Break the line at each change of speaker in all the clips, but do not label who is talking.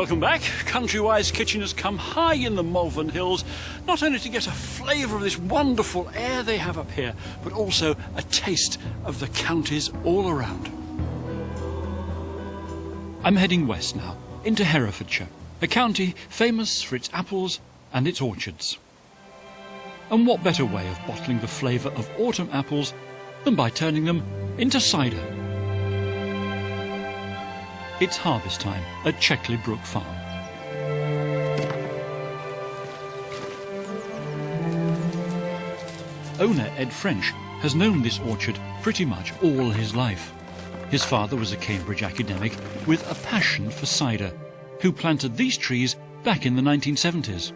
Welcome back. Countrywise Kitchen has come high in the Malvern Hills, not only to get a flavour of this wonderful air they have up here, but also a taste of the counties all around. I'm heading west now, into Herefordshire, a county famous for its apples and its orchards. And what better way of bottling the flavour of autumn apples than by turning them into cider? It's harvest time at Checkley Brook Farm. Owner Ed French has known this orchard pretty much all his life. His father was a Cambridge academic with a passion for cider, who planted these trees back in the 1970s.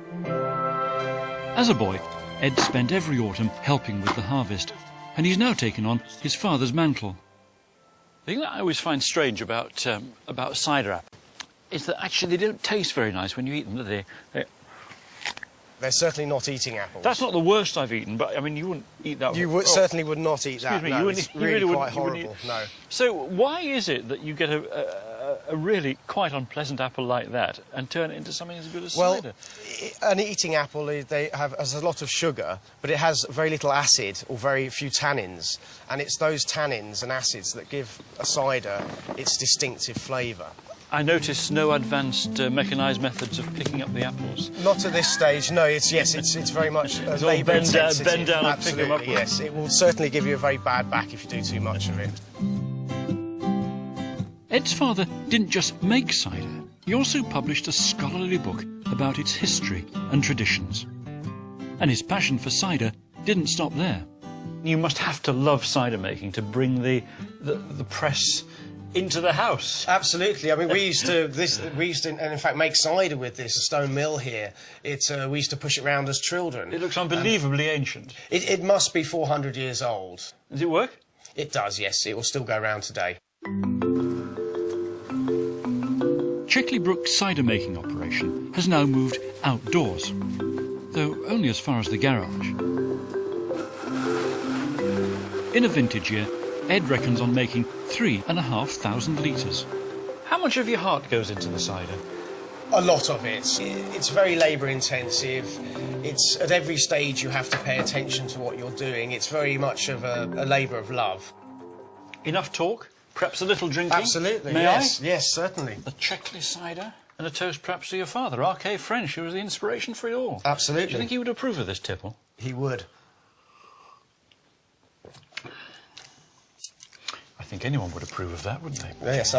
As a boy, Ed spent every autumn helping with the harvest, and he's now taken on his father's mantle. The thing that I always find strange about cider apples is that actually they don't taste very nice when you eat them, do they?
They're certainly not eating apples.
That's not the worst I've eaten, but I mean, you wouldn't eat that.
You certainly would not eat that.
Excuse me,
no,
it's
it's really quite horrible. No.
So why is it that you get a really quite unpleasant apple like that and turn it into something as good as cider?
An eating apple, has a lot of sugar, but it has very little acid or very few tannins, and it's those tannins and acids that give a cider its distinctive flavour.
I notice no advanced mechanised methods of picking up the apples.
Not at this stage, no. It's very much labour intensive.
Bend down and pick them up.
Yes, it will certainly give you a very bad back if you do too much of it.
Ed's father didn't just make cider, he also published a scholarly book about its history and traditions. And his passion for cider didn't stop there. You must have to love cider making to bring the press into the house.
Absolutely. I mean, we used to, and in fact, make cider with this, a stone mill here. We used to push it around as children.
It looks unbelievably ancient.
It must be 400 years old.
Does it work?
It does, yes. It will still go around today.
Checkley Brook's cider-making operation has now moved outdoors, though only as far as the garage. In a vintage year, Ed reckons on making 3,500 litres. How much of your heart goes into the cider?
A lot of it. It's very labour-intensive. It's at every stage you have to pay attention to what you're doing. It's very much of a labour of love.
Enough talk? Perhaps a little drinking?
Absolutely,
May
yes.
I?
Yes, certainly.
The Checkley cider and a toast perhaps to your father, R.K. French, who was the inspiration for it all.
Absolutely.
Do you think he would approve of this tipple?
He would.
I think anyone would approve of that, wouldn't they?
Yes,